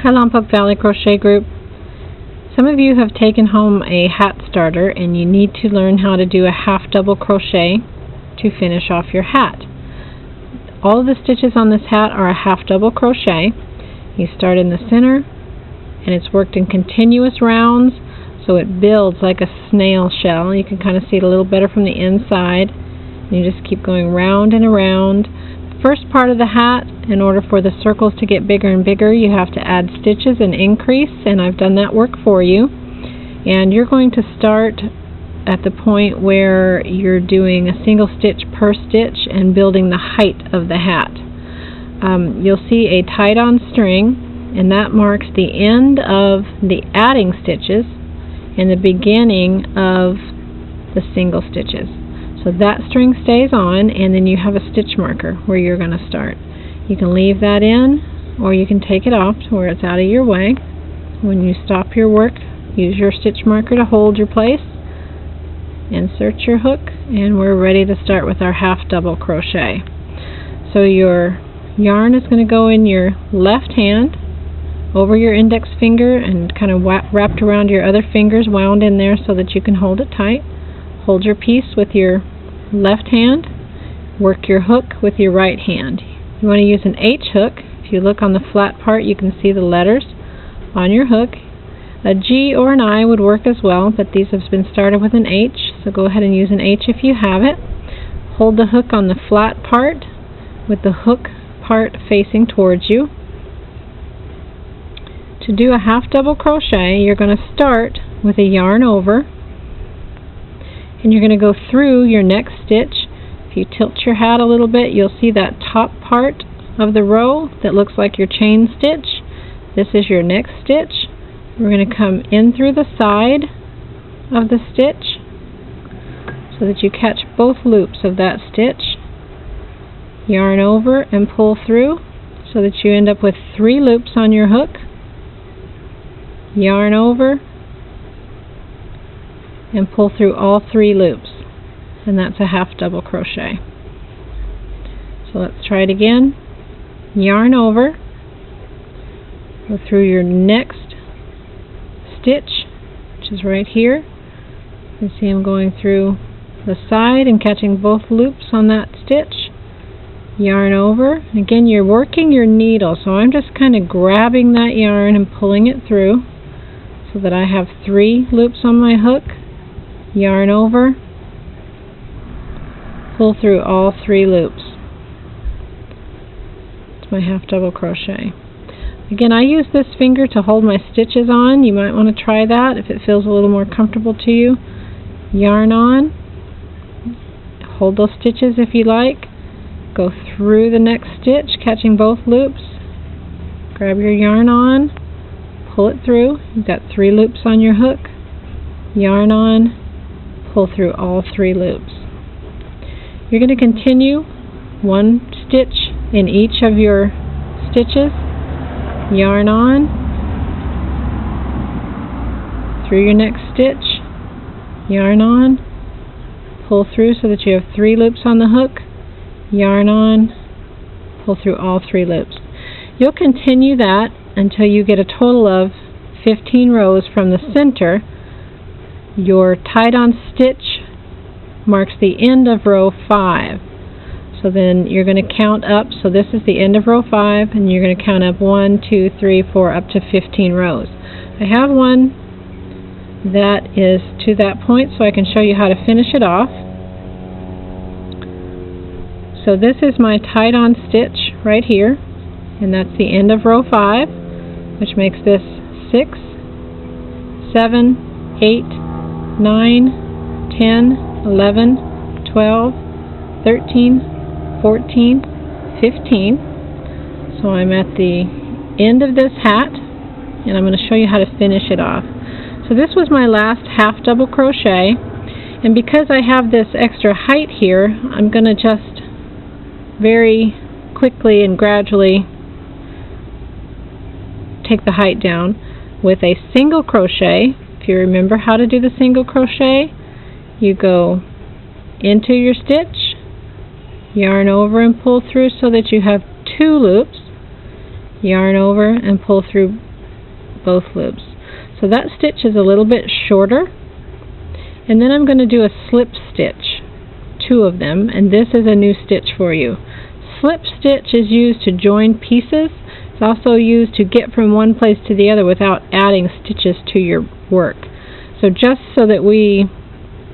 Hi Lompoc Valley Crochet Group. Some of you have taken home a hat starter and you need to learn how to do a half double crochet to finish off your hat. All of the stitches on this hat are a half double crochet. You start in the center and it's worked in continuous rounds, so it builds like a snail shell. You can kind of see it a little better from the inside. And you just keep going round and around. First part of the hat, in order for the circles to get bigger and bigger, you have to add stitches and increase, and I've done that work for you. And you're going to start at the point where you're doing a single stitch per stitch and building the height of the hat. You'll see a tied-on string, and that marks the end of the adding stitches and the beginning of the single stitches. So that string stays on, and then you have a stitch marker where you're going to start. You can leave that in, or you can take it off to where it's out of your way. When you stop your work, use your stitch marker to hold your place. Insert your hook, and we're ready to start with our half double crochet. So your yarn is going to go in your left hand over your index finger and kind of wrapped around your other fingers, wound in there so that you can hold it tight. Hold your piece with your left hand, work your hook with your right hand. You want to use an H hook. If you look on the flat part, you can see the letters on your hook. A G or an I would work as well, but these have been started with an H, so go ahead and use an H if you have it. Hold the hook on the flat part with the hook part facing towards you. To do a half double crochet, you're going to start with a yarn over, and you're going to go through your next stitch. If you tilt your hat a little bit, you'll see that top part of the row that looks like your chain stitch. This is your next stitch. We're going to come in through the side of the stitch so that you catch both loops of that stitch. Yarn over and pull through so that you end up with 3 loops on your hook. Yarn over and pull through all 3 loops, and that's a half double crochet. So let's try it again. Yarn over, go through your next stitch, which is right here. You see I'm going through the side and catching both loops on that stitch. Yarn over, and again you're working your needle, so I'm just kind of grabbing that yarn and pulling it through so that I have 3 loops on my hook. Yarn over, pull through all 3 loops. It's my half double crochet. Again, I use this finger to hold my stitches on. You might want to try that if it feels a little more comfortable to you. Yarn on, hold those stitches if you like. Go through the next stitch, catching both loops. Grab your yarn on, pull it through. You've got 3 loops on your hook. Yarn on, pull through all 3 loops. You're going to continue 1 stitch in each of your stitches. Yarn on, through your next stitch, yarn on, pull through so that you have 3 loops on the hook. Yarn on, pull through all 3 loops. You'll continue that until you get a total of 15 rows from the center. Your tied-on stitch marks the end of row 5. So then you're going to count up. So this is the end of row 5, and you're going to count up 1, 2, 3, 4, up to 15 rows. I have one that is to that point, so I can show you how to finish it off. So this is my tied-on stitch right here, and that's the end of row 5, which makes this 6, 7, 8, 9, 10, 11, 12, 13, 14, 15. So I'm at the end of this hat, and I'm going to show you how to finish it off. So this was my last half double crochet, and because I have this extra height here, I'm going to just very quickly and gradually take the height down with a single crochet. If you remember how to do the single crochet, you go into your stitch, yarn over and pull through so that you have 2 loops, yarn over and pull through both loops. So that stitch is a little bit shorter, and then I'm going to do a slip stitch, 2 of them, and this is a new stitch for you. Slip stitch is used to join pieces. It's also used to get from one place to the other without adding stitches to your work. So just so that we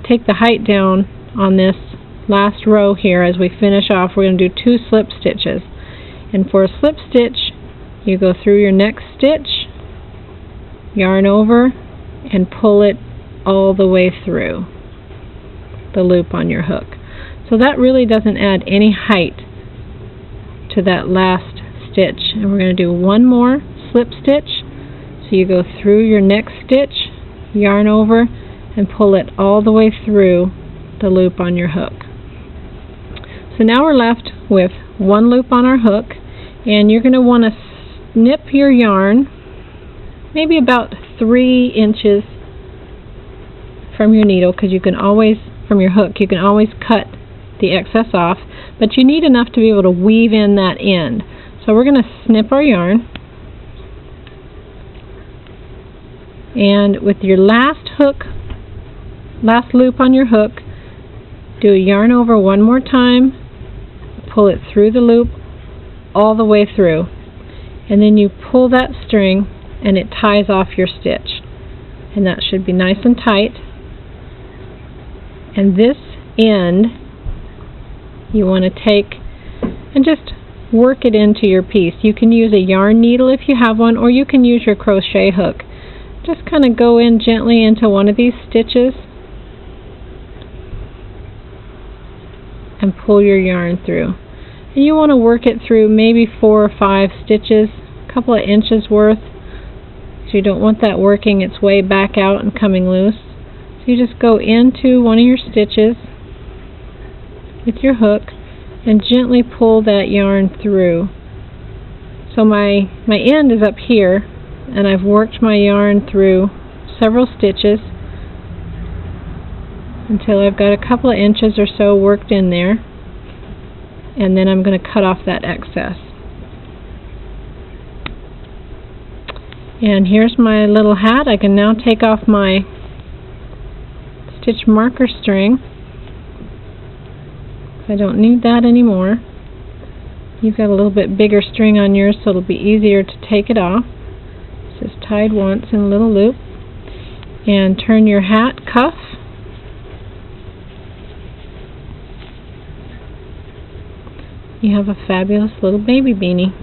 take the height down on this last row here as we finish off, we're going to do 2 slip stitches. And for a slip stitch, you go through your next stitch, yarn over, and pull it all the way through the loop on your hook. So that really doesn't add any height to that last stitch. And we're going to do 1 more slip stitch. So you go through your next stitch, yarn over, and pull it all the way through the loop on your hook. So now we're left with 1 loop on our hook, and you're going to want to snip your yarn maybe about 3 inches from your needle, because you can always, from your hook, you can always cut the excess off, but you need enough to be able to weave in that end. So we're going to snip our yarn, and with your last hook, last loop on your hook, do a yarn over 1 more time, pull it through the loop all the way through, and then you pull that string and it ties off your stitch, and that should be nice and tight. And this end you want to take and just work it into your piece. You can use a yarn needle if you have one, or you can use your crochet hook. Just kind of go in gently into one of these stitches and pull your yarn through. And you want to work it through maybe 4 or 5 stitches, a couple of inches worth. So you don't want that working its way back out and coming loose. So you just go into one of your stitches with your hook and gently pull that yarn through. So my end is up here, and I've worked my yarn through several stitches until I've got a couple of inches or so worked in there, and then I'm going to cut off that excess. And here's my little hat. I can now take off my stitch marker string. I don't need that anymore. You've got a little bit bigger string on yours, so it'll be easier to take it off. It's just tied once in a little loop. And turn your hat cuff. You have a fabulous little baby beanie.